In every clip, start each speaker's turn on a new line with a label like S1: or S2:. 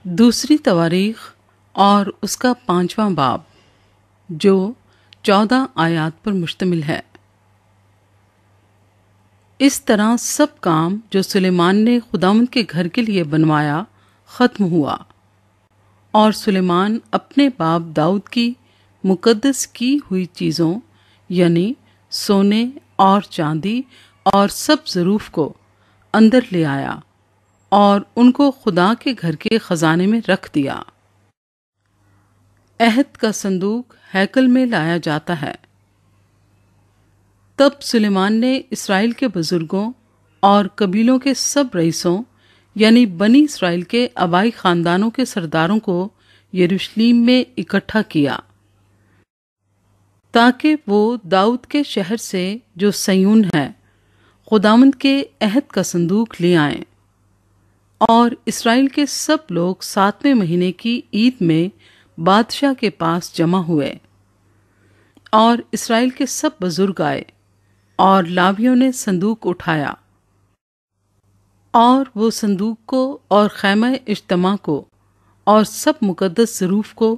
S1: دوسری تواریخ اور اس کا 5واں باب جو 14 آیات پر مشتمل ہے۔ اس طرح سب کام جو سلیمان نے خداوند کے گھر کے لیے بنوایا ختم ہوا، اور سلیمان اپنے باپ داؤد کی مقدس کی ہوئی چیزوں یعنی سونے اور چاندی اور سب ظروف کو اندر لے آیا اور ان کو خدا کے گھر کے خزانے میں رکھ دیا۔ عہد کا صندوق ہیکل میں لایا جاتا ہے۔ تب سلیمان نے اسرائیل کے بزرگوں اور قبیلوں کے سب رئیسوں یعنی بنی اسرائیل کے آبائی خاندانوں کے سرداروں کو یروشلم میں اکٹھا کیا تاکہ وہ داؤد کے شہر سے جو سیون ہے خداوند کے عہد کا صندوق لے آئیں، اور اسرائیل کے سب لوگ 7ویں مہینے کی عید میں بادشاہ کے پاس جمع ہوئے، اور اسرائیل کے سب بزرگ آئے اور لاویوں نے صندوق اٹھایا، اور وہ صندوق کو اور خیمہ اجتماع کو اور سب مقدس ظروف کو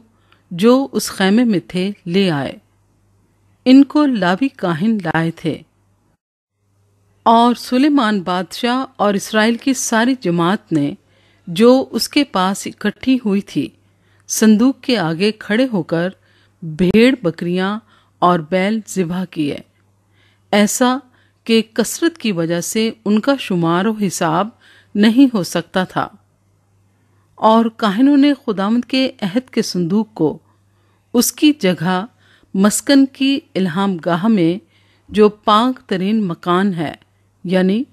S1: جو اس خیمے میں تھے لے آئے۔ ان کو لاوی کاہن لائے تھے، اور سلیمان بادشاہ اور اسرائیل کی ساری جماعت نے جو اس کے پاس اکٹھی ہوئی تھی صندوق کے آگے کھڑے ہو کر بھیڑ بکریاں اور بیل ذبح کیے، ایسا کہ کثرت کی وجہ سے ان کا شمار و حساب نہیں ہو سکتا تھا۔ اور کاہنوں نے خداوند کے عہد کے صندوق کو اس کی جگہ مسکن کی الہام گاہ میں جو پاک ترین مکان ہے یعنی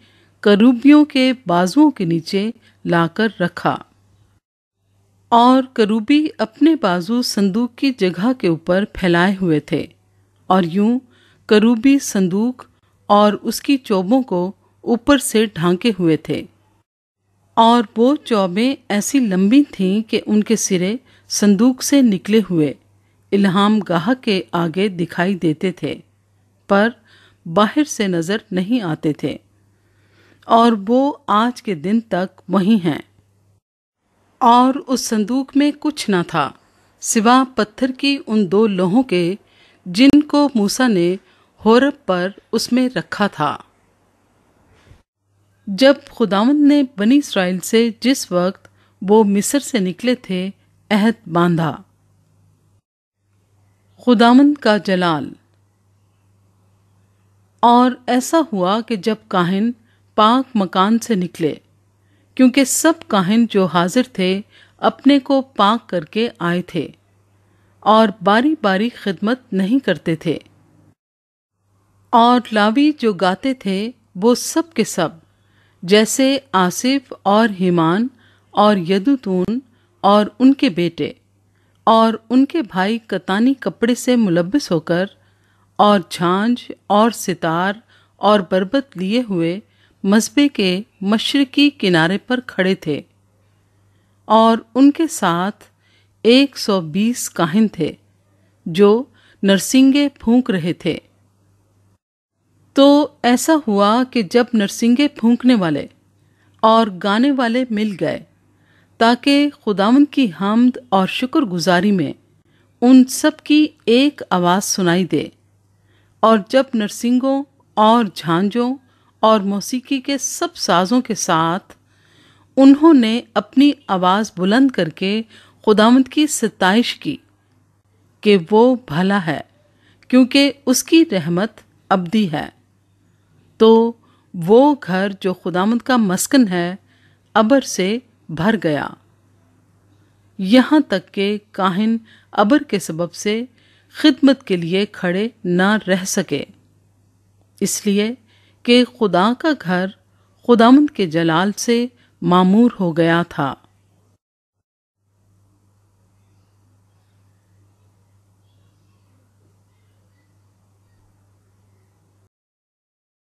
S1: کروبیوں کے بازوؤں کے نیچے لا کر رکھا، اور کروبی اپنے بازو صندوق کی جگہ کے اوپر پھیلائے ہوئے تھے، اور یوں کروبی صندوق اور اس کی چوبوں کو اوپر سے ڈھانکے ہوئے تھے، اور وہ چوبیں ایسی لمبی تھیں کہ ان کے سرے صندوق سے نکلے ہوئے الہام گاہ کے آگے دکھائی دیتے تھے پر باہر سے نظر نہیں آتے تھے، اور وہ آج کے دن تک وہی ہیں۔ اور اس صندوق میں کچھ نہ تھا سوا پتھر کی ان 2 لوہوں کے جن کو موسیٰ نے ہورب پر اس میں رکھا تھا۔ جب خداوند نے بنی اسرائیل سے جس وقت وہ مصر سے نکلے تھے عہد باندھا۔ خداوند کا جلال۔ اور ایسا ہوا کہ جب کاہن پاک مکان سے نکلے، کیونکہ سب کاہن جو حاضر تھے اپنے کو پاک کر کے آئے تھے اور باری باری خدمت نہیں کرتے تھے، اور لاوی جو گاتے تھے وہ سب کے سب جیسے آصف اور ہیمان اور یدوتون اور ان کے بیٹے اور ان کے بھائی کتانی کپڑے سے ملبس ہو کر اور جھانج اور ستار اور بربط لیے ہوئے مذبح کے مشرقی کنارے پر کھڑے تھے، اور ان کے ساتھ 120 کاہن تھے جو نرسنگے پھونک رہے تھے۔ تو ایسا ہوا کہ جب نرسنگے پھونکنے والے اور گانے والے مل گئے تاکہ خداوند کی حمد اور شکر گزاری میں ان سب کی ایک آواز سنائی دے، اور جب نرسنگوں اور جھانجوں اور موسیقی کے سب سازوں کے ساتھ انہوں نے اپنی آواز بلند کر کے خداوند کی ستائش کی کہ وہ بھلا ہے کیونکہ اس کی رحمت ابدی ہے، تو وہ گھر جو خداوند کا مسکن ہے ابر سے بھر گیا، یہاں تک کہ کاہن ابر کے سبب سے خدمت کے لیے کھڑے نہ رہ سکے، اس لیے کہ خدا کا گھر خداوند کے جلال سے معمور ہو گیا تھا۔